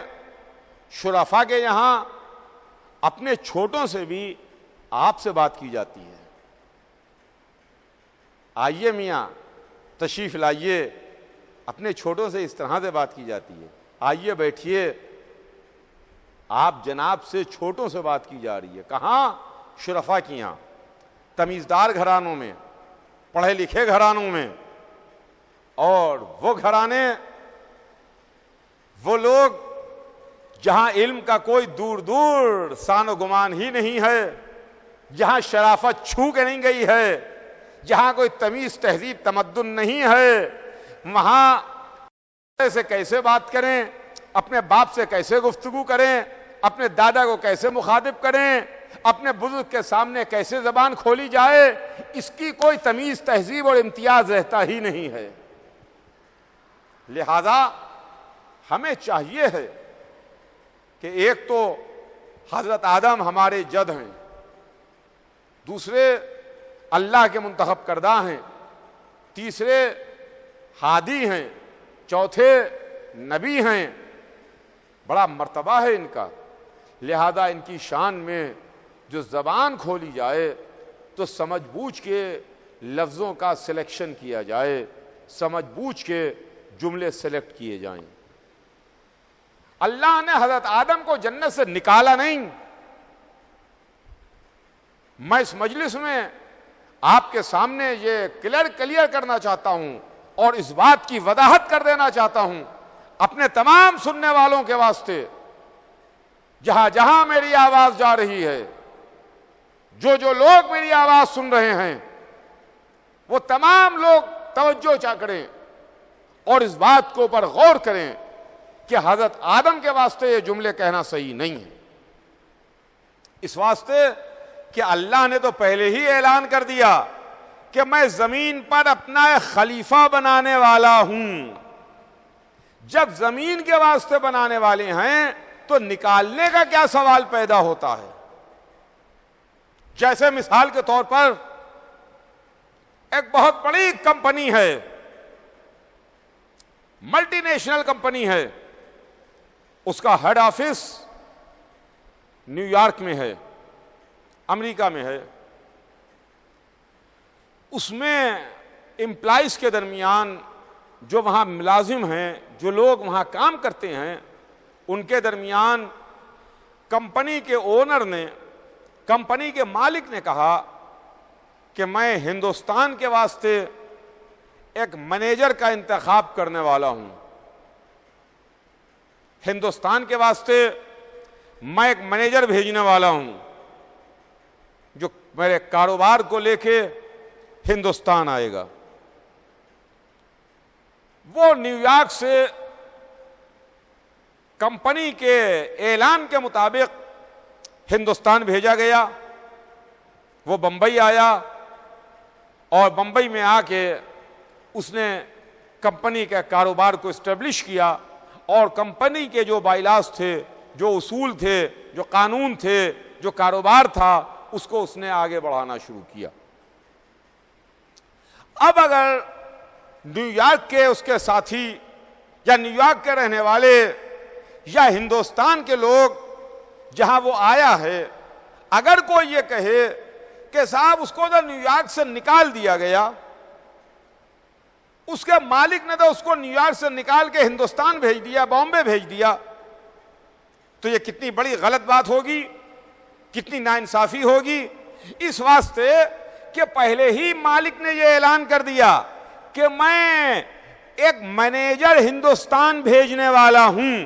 شرفا کے یہاں اپنے چھوٹوں سے بھی آپ سے بات کی جاتی ہے. آئیے میاں تشریف لائیے, اپنے چھوٹوں سے اس طرح سے بات کی جاتی ہے. آئیے بیٹھیے, آپ جناب سے چھوٹوں سے بات کی جا رہی ہے. کہاں؟ شرفا کی یہاں, تمیزدار گھرانوں میں, پڑھے لکھے گھرانوں میں. اور وہ گھرانے, وہ لوگ جہاں علم کا کوئی دور دور سان و گمان ہی نہیں ہے, جہاں شرافت چھو کے نہیں گئی ہے, جہاں کوئی تمیز تہذیب تمدن نہیں ہے, وہاں سے کیسے بات کریں, اپنے باپ سے کیسے گفتگو کریں, اپنے دادا کو کیسے مخاطب کریں, اپنے بزرگ کے سامنے کیسے زبان کھولی جائے, اس کی کوئی تمیز تہذیب اور امتیاز رہتا ہی نہیں ہے. لہذا ہمیں چاہیے ہے کہ ایک تو حضرت آدم ہمارے جد ہیں, دوسرے اللہ کے منتخب کردہ ہیں, تیسرے ہادی ہیں, چوتھے نبی ہیں. بڑا مرتبہ ہے ان کا. لہذا ان کی شان میں جو زبان کھولی جائے تو سمجھ بوجھ کے لفظوں کا سلیکشن کیا جائے، سمجھ بوجھ کے جملے سلیکٹ کیے جائیں۔ اللہ نے حضرت آدم کو جنت سے نکالا نہیں۔ میں اس مجلس میں آپ کے سامنے یہ کلیئر کرنا چاہتا ہوں اور اس بات کی وضاحت کر دینا چاہتا ہوں اپنے تمام سننے والوں کے واسطے، جہاں جہاں میری آواز جا رہی ہے، جو لوگ میری آواز سن رہے ہیں، وہ تمام لوگ توجہ چاہ کریں اور اس بات کو پر غور کریں کہ حضرت آدم کے واسطے یہ جملے کہنا صحیح نہیں ہے۔ اس واسطے کہ اللہ نے تو پہلے ہی اعلان کر دیا کہ میں زمین پر اپنا ایک خلیفہ بنانے والا ہوں۔ جب زمین کے واسطے بنانے والے ہیں تو نکالنے کا کیا سوال پیدا ہوتا ہے؟ جیسے مثال کے طور پر ایک بہت بڑی کمپنی ہے، ملٹی نیشنل کمپنی ہے، اس کا ہیڈ آفس نیو یارک میں ہے، امریکہ میں ہے۔ اس میں امپلائیز کے درمیان جو وہاں ملازم ہیں، جو لوگ وہاں کام کرتے ہیں، ان کے درمیان کمپنی کے اونر نے، کمپنی کے مالک نے کہا کہ میں ہندوستان کے واسطے ایک مینیجر کا انتخاب کرنے والا ہوں، ہندوستان کے واسطے میں ایک مینیجر بھیجنے والا ہوں جو میرے کاروبار کو لے کے ہندوستان آئے گا۔ وہ نیو یارک سے کمپنی کے اعلان کے مطابق ہندوستان بھیجا گیا۔ وہ بمبئی آیا اور بمبئی میں آ کے اس نے کمپنی کے کاروبار کو اسٹیبلش کیا اور کمپنی کے جو بائیلاز تھے، جو اصول تھے، جو قانون تھے، جو کاروبار تھا، اس کو اس نے آگے بڑھانا شروع کیا۔ اب اگر نیو یارک کے اس کے ساتھی یا نیو یارک کے رہنے والے یا ہندوستان کے لوگ جہاں وہ آیا ہے، اگر کوئی یہ کہے کہ صاحب اس کو تو نیو یارک سے نکال دیا گیا، اس کے مالک نے تو اس کو نیو یارک سے نکال کے ہندوستان بھیج دیا، بامبے بھیج دیا، تو یہ کتنی بڑی غلط بات ہوگی، کتنی ناانصافی ہوگی۔ اس واسطے کہ پہلے ہی مالک نے یہ اعلان کر دیا کہ میں ایک مینیجر ہندوستان بھیجنے والا ہوں،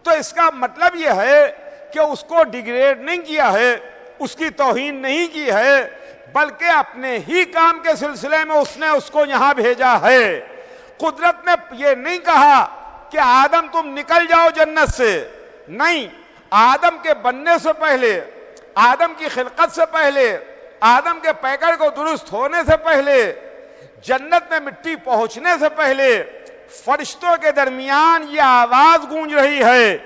تو اس کا مطلب یہ ہے کہ اس کو ڈیگریڈ نہیں کیا ہے، اس کی توہین نہیں کی ہے، بلکہ اپنے ہی کام کے سلسلے میں اس نے اس کو یہاں بھیجا ہے۔ قدرت نے یہ نہیں کہا کہ آدم تم نکل جاؤ جنت سے، نہیں، آدم کے بننے سے پہلے، آدم کی خلقت سے پہلے، آدم کے پیکر کو درست ہونے سے پہلے، جنت میں مٹی پہنچنے سے پہلے فرشتوں کے درمیان یہ آواز گونج رہی ہے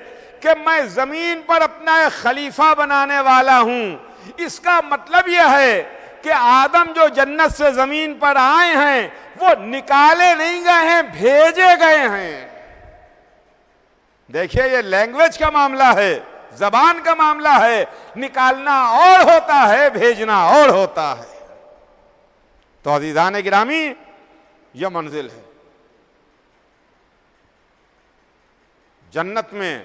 کہ میں زمین پر اپنا ایک خلیفہ بنانے والا ہوں۔ اس کا مطلب یہ ہے کہ آدم جو جنت سے زمین پر آئے ہیں وہ نکالے نہیں گئے ہیں، بھیجے گئے ہیں۔ دیکھیے یہ لینگویج کا معاملہ ہے، زبان کا معاملہ ہے، نکالنا اور ہوتا ہے، بھیجنا اور ہوتا ہے۔ تو عزیزان گرامی، یہ منزل ہے جنت میں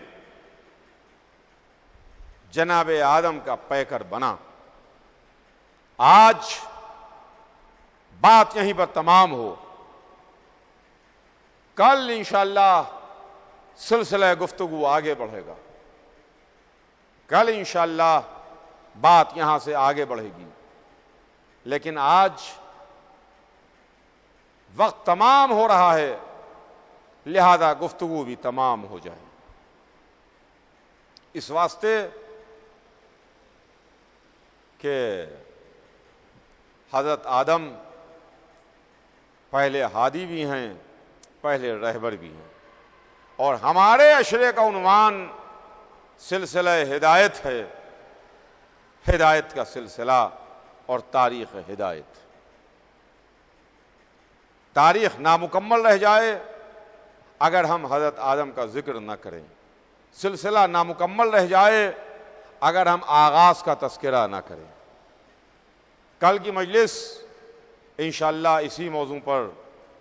جناب آدم کا پیکر بنا۔ آج بات یہیں پر تمام ہو، کل انشاءاللہ سلسلہ گفتگو آگے بڑھے گا، کل انشاءاللہ بات یہاں سے آگے بڑھے گی، لیکن آج وقت تمام ہو رہا ہے، لہذا گفتگو بھی تمام ہو جائے۔ اس واسطے کہ حضرت آدم پہلے ہادی بھی ہیں، پہلے رہبر بھی ہیں، اور ہمارے عشرے کا عنوان سلسلہ ہدایت ہے، ہدایت کا سلسلہ اور تاریخ ہدایت۔ تاریخ نامکمل رہ جائے اگر ہم حضرت آدم کا ذکر نہ کریں، سلسلہ نامکمل رہ جائے اگر ہم آغاز کا تذکرہ نہ کریں۔ کل کی مجلس انشاءاللہ اسی موضوع پر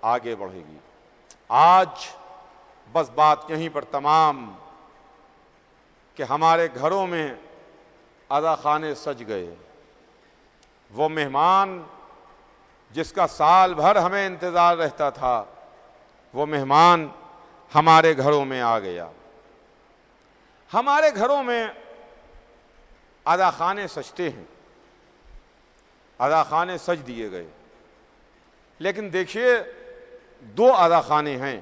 آگے بڑھے گی۔ آج بس بات یہیں پر تمام کہ ہمارے گھروں میں عزا خانے سج گئے۔ وہ مہمان جس کا سال بھر ہمیں انتظار رہتا تھا، وہ مہمان ہمارے گھروں میں آ گیا۔ ہمارے گھروں میں عزا خانے سجتے ہیں، عزا خانے سج دیے گئے، لیکن دیکھیے دو عزا خانے ہیں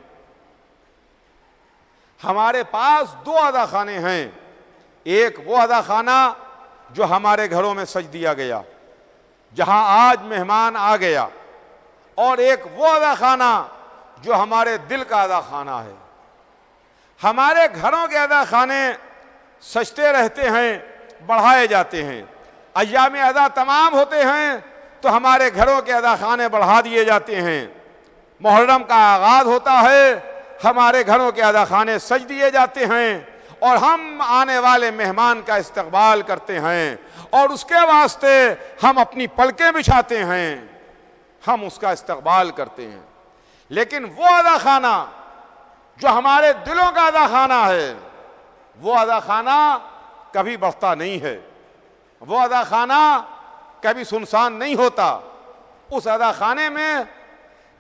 ہمارے پاس، دو عزا خانے ہیں۔ ایک وہ عزا خانہ جو ہمارے گھروں میں سج دیا گیا، جہاں آج مہمان آ گیا، اور ایک وہ عزا خانہ جو ہمارے دل کا عزا خانہ ہے۔ ہمارے گھروں کے عزا خانے سجتے رہتے ہیں، بڑھائے جاتے ہیں۔ ایام عزا تمام ہوتے ہیں تو ہمارے گھروں کے عزا خانے بڑھا دیے جاتے ہیں۔ محرم کا آغاز ہوتا ہے، ہمارے گھروں کے عزا خانے سج دیے جاتے ہیں، اور ہم آنے والے مہمان کا استقبال کرتے ہیں، اور اس کے واسطے ہم اپنی پلکیں بچھاتے ہیں، ہم اس کا استقبال کرتے ہیں۔ لیکن وہ عزا خانہ جو ہمارے دلوں کا عزا خانہ ہے، وہ عزا خانہ کبھی بڑھتا نہیں ہے، وہ عزا خانہ کبھی سنسان نہیں ہوتا۔ اس عزا خانے میں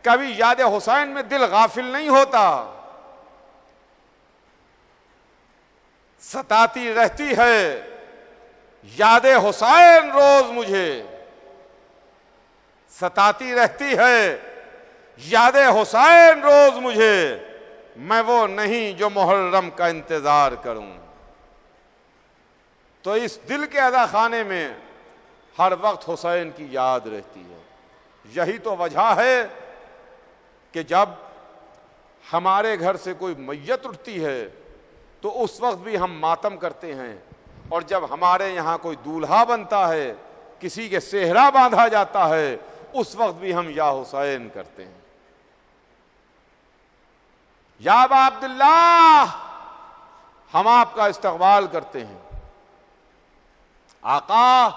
کبھی یاد حسین میں دل غافل نہیں ہوتا، ستاتی رہتی ہے یاد حسین روز مجھے، ستاتی رہتی ہے یاد حسین روز مجھے، میں وہ نہیں جو محرم کا انتظار کروں۔ تو اس دل کے عزا خانے میں ہر وقت حسین کی یاد رہتی ہے۔ یہی تو وجہ ہے کہ جب ہمارے گھر سے کوئی میت اٹھتی ہے تو اس وقت بھی ہم ماتم کرتے ہیں، اور جب ہمارے یہاں کوئی دولہا بنتا ہے، کسی کے صحرا باندھا جاتا ہے، اس وقت بھی ہم یا حسین کرتے ہیں۔ یا ابا عبداللہ، ہم آپ کا استقبال کرتے ہیں۔ آقا،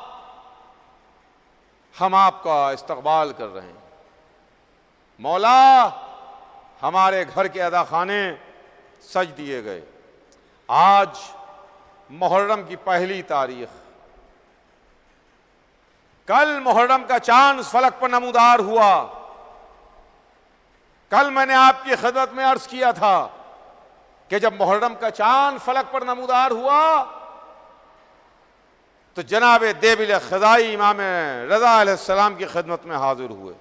ہم آپ کا استقبال کر رہے ہیں۔ مولا، ہمارے گھر کے عزا خانے سج دیے گئے۔ آج محرم کی پہلی تاریخ، کل محرم کا چاند فلک پر نمودار ہوا۔ کل میں نے آپ کی خدمت میں عرض کیا تھا کہ جب محرم کا چاند فلک پر نمودار ہوا تو جناب دیبل خزائی امام رضا علیہ السلام کی خدمت میں حاضر ہوئے،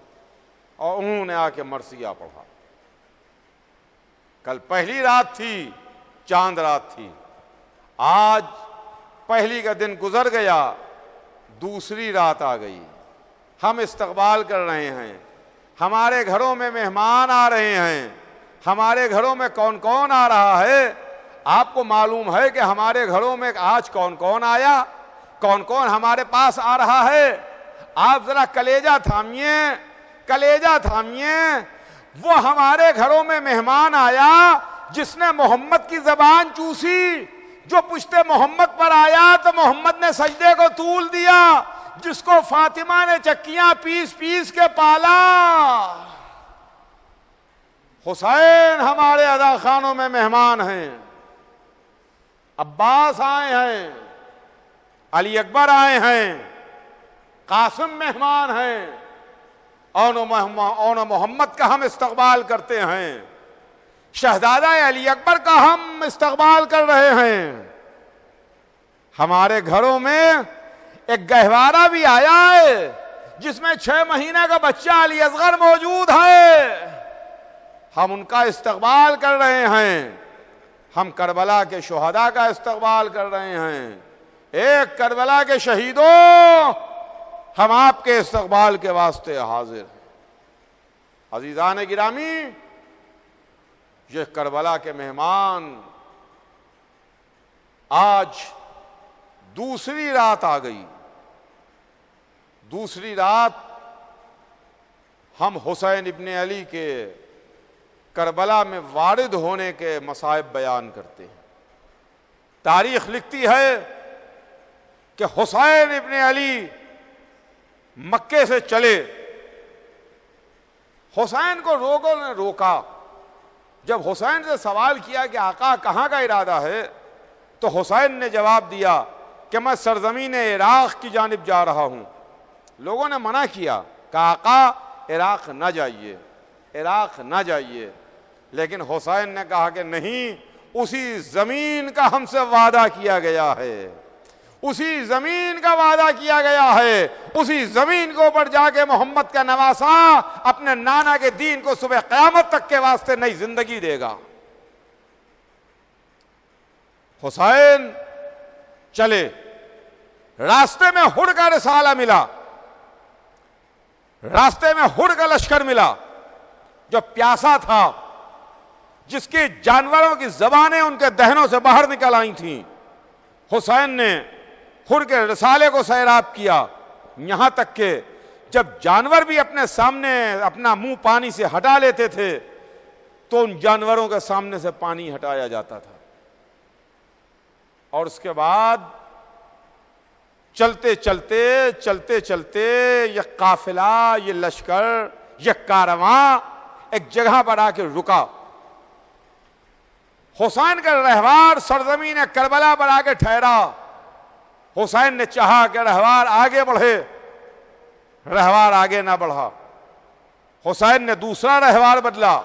اور انہوں نے آ کے مرثیہ پڑھا۔ کل پہلی رات تھی، چاند رات تھی۔ آج پہلی کا دن گزر گیا، دوسری رات آ گئی، ہم استقبال کر رہے ہیں۔ ہمارے گھروں میں مہمان آ رہے ہیں۔ ہمارے گھروں میں کون کون آ رہا ہے؟ آپ کو معلوم ہے کہ ہمارے گھروں میں آج کون کون آیا، کون کون ہمارے پاس آ رہا ہے؟ آپ ذرا کلیجہ تھامیے، کلیجہ تھامیے۔ وہ ہمارے گھروں میں مہمان آیا جس نے محمد کی زبان چوسی، جو پشت محمد پر آیا تو محمد نے سجدے کو طول دیا، جس کو فاطمہ نے چکیاں پیس پیس کے پالا۔ حسین ہمارے عزا خانوں میں مہمان ہیں، عباس آئے ہیں، علی اکبر آئے ہیں، قاسم مہمان ہیں، اون محمد کا ہم استقبال کرتے ہیں، شہزادہ علی اکبر کا ہم استقبال کر رہے ہیں۔ ہمارے گھروں میں ایک گہوارہ بھی آیا ہے جس میں 6 مہینے کا بچہ علی اصغر موجود ہے، ہم ان کا استقبال کر رہے ہیں۔ ہم کربلا کے شہداء کا استقبال کر رہے ہیں۔ ایک کربلا کے شہیدوں، ہم آپ کے استقبال کے واسطے حاضر ہیں۔ عزیزان گرامی، یہ کربلا کے مہمان آج دوسری رات آ گئی۔ دوسری رات ہم حسین ابن علی کے کربلا میں وارد ہونے کے مصائب بیان کرتے ہیں۔ تاریخ لکھتی ہے کہ حسین ابن علی مکے سے چلے. حسین کو لوگوں نے روکا. جب حسین سے سوال کیا کہ آقا کہاں کا ارادہ ہے، تو حسین نے جواب دیا کہ میں سرزمین عراق کی جانب جا رہا ہوں. لوگوں نے منع کیا کہ آقا عراق نہ جائیے، عراق نہ جائیے. لیکن حسین نے کہا کہ نہیں، اسی زمین کا ہم سے وعدہ کیا گیا ہے، اسی زمین کا وعدہ کیا گیا ہے، اسی زمین کے اوپر جا کے محمد کا نواسا اپنے نانا کے دین کو صبح قیامت تک کے واسطے نئی زندگی دے گا. حسین چلے. راستے میں ہڑ کا رسالہ ملا، راستے میں ہڑ کا لشکر ملا جو پیاسا تھا، جس کی جانوروں کی زبانیں ان کے دہنوں سے باہر نکل آئی تھیں. حسین نے ہڑ کے رسالے کو سیراب کیا، یہاں تک کہ جب جانور بھی اپنے سامنے اپنا منہ پانی سے ہٹا لیتے تھے تو ان جانوروں کے سامنے سے پانی ہٹایا جاتا تھا. اور اس کے بعد چلتے چلتے یہ قافلہ، یہ لشکر، یہ کارواں ایک جگہ پر آ کے رکا. حسین کا رہوار سرزمین کربلا پر آ کے ٹھہرا. حسین نے چاہا کہ رہوار آگے بڑھے، رہوار آگے نہ بڑھا. حسین نے دوسرا رہوار بدلا،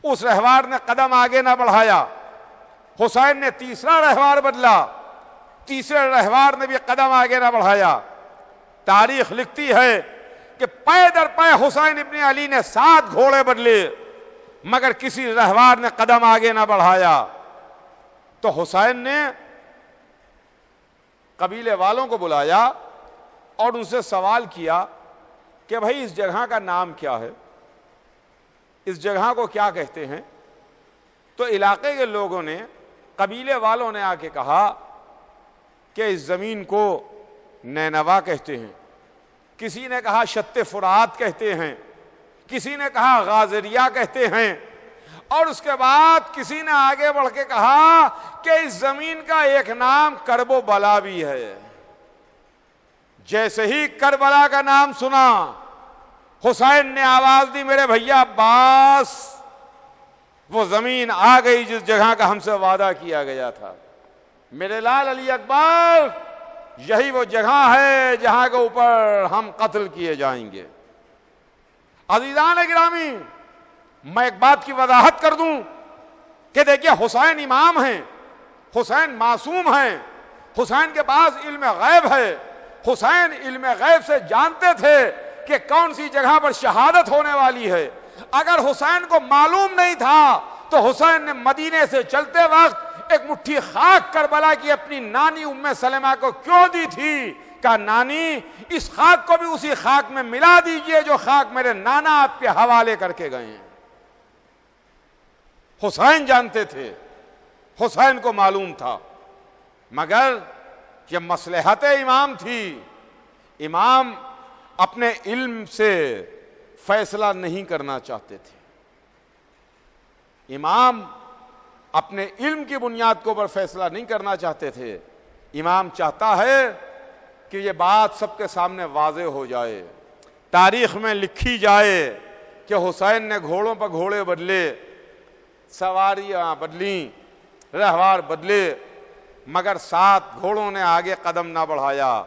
اس رہوار نے قدم آگے نہ بڑھایا. حسین نے تیسرا رہوار بدلا، تیسرے رہوار نے بھی قدم آگے نہ بڑھایا. تاریخ لکھتی ہے کہ پے در پے حسین ابن علی نے 7 گھوڑے بدلے مگر کسی رہوار نے قدم آگے نہ بڑھایا. تو حسین نے قبیلے والوں کو بلایا اور ان سے سوال کیا کہ بھائی اس جگہ کا نام کیا ہے، اس جگہ کو کیا کہتے ہیں؟ تو علاقے کے لوگوں نے، قبیلے والوں نے آ کے کہا کہ اس زمین کو نینوا کہتے ہیں، کسی نے کہا شط فرات کہتے ہیں، کسی نے کہا غازریہ کہتے ہیں، اور اس کے بعد کسی نے آگے بڑھ کے کہا کہ اس زمین کا ایک نام کرب و بلا بھی ہے. جیسے ہی کربلا کا نام سنا حسین نے آواز دی میرے بھیا عباس، وہ زمین آ گئی جس جگہ کا ہم سے وعدہ کیا گیا تھا. میرے لال علی اکبر، یہی وہ جگہ ہے جہاں کے اوپر ہم قتل کیے جائیں گے. عزیزان گرامی، میں ایک بات کی وضاحت کر دوں کہ دیکھیے حسین امام ہیں، حسین معصوم ہیں، حسین کے پاس علم غیب ہے. حسین علم غیب سے جانتے تھے کہ کون سی جگہ پر شہادت ہونے والی ہے. اگر حسین کو معلوم نہیں تھا تو حسین نے مدینے سے چلتے وقت ایک مٹھی خاک کربلا کی اپنی نانی ام سلمہ کو کیوں دی تھی؟ کہا نانی اس خاک کو بھی اسی خاک میں ملا دیجئے جو خاک میرے نانا آپ کے حوالے کر کے گئے ہیں. حسین جانتے تھے، حسین کو معلوم تھا، مگر یہ مصلحت امام تھی. امام اپنے علم سے فیصلہ نہیں کرنا چاہتے تھے. امام اپنے علم کی بنیاد کے اوپر فیصلہ نہیں کرنا چاہتے تھے. امام چاہتا ہے کہ یہ بات سب کے سامنے واضح ہو جائے، تاریخ میں لکھی جائے کہ حسین نے گھوڑوں پر گھوڑے بدلے، سواریاں بدلیں، رہوار بدلے، مگر 7 گھوڑوں نے آگے قدم نہ بڑھایا.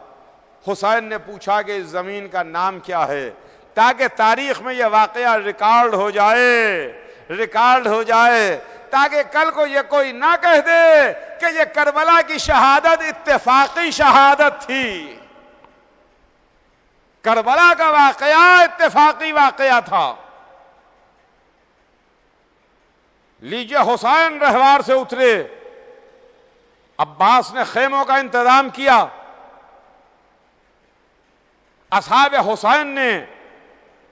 حسین نے پوچھا کہ اس زمین کا نام کیا ہے، تاکہ تاریخ میں یہ واقعہ ریکارڈ ہو جائے، تاکہ کل کو یہ کوئی نہ کہہ دے کہ یہ کربلا کی شہادت اتفاقی شہادت تھی. کربلا کا واقعہ اتفاقی واقعہ تھا. لیجئے حسین رہوار سے اترے، عباس نے خیموں کا انتظام کیا، اصحاب حسین نے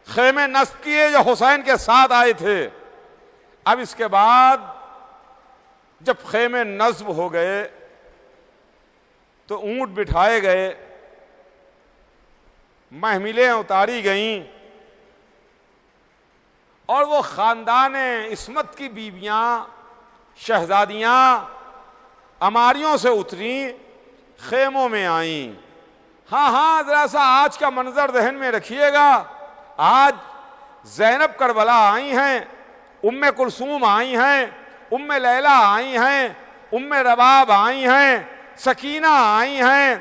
خیمے نصب کیے جو حسین کے ساتھ آئے تھے. اب اس کے بعد جب خیمے نصب ہو گئے تو اونٹ بٹھائے گئے، محملیں اتاری گئیں، اور وہ خاندان عصمت کی بیویاں، شہزادیاں اماریوں سے اتریں خیموں میں آئیں۔ ہاں ذرا سا آج کا منظر ذہن میں رکھیے گا، آج زینب کربلا آئی ہیں، ام کلثوم آئی ہیں، ام لیلہ آئی ہیں، ام رباب آئی ہیں، سکینہ آئی ہیں،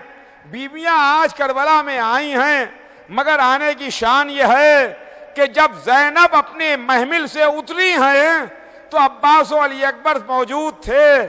بیویاں آج کربلا میں آئی ہیں، مگر آنے کی شان یہ ہے کہ جب زینب اپنے محمل سے اتری ہیں تو عباس و علی اکبر موجود تھے،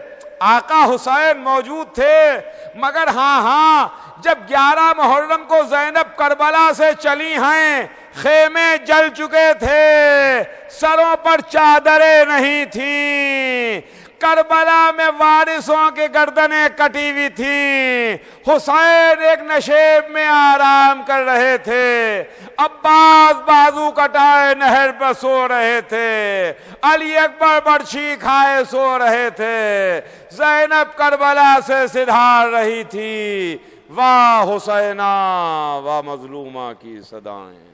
آقا حسین موجود تھے، مگر ہاں جب 11 محرم کو زینب کربلا سے چلی ہیں، خیمے جل چکے تھے، سروں پر چادریں نہیں تھیں، کربلا میں وارثوں کی گردنیں کٹی ہوئی تھیں، حسین ایک نشیب میں آرام کر رہے تھے، عباس بازو کٹائے نہر پر سو رہے تھے، علی اکبر برچھی کھائے سو رہے تھے، زینب کربلا سے سدھار رہی تھی، واہ حسینہ واہ مظلومہ کی صدائیں۔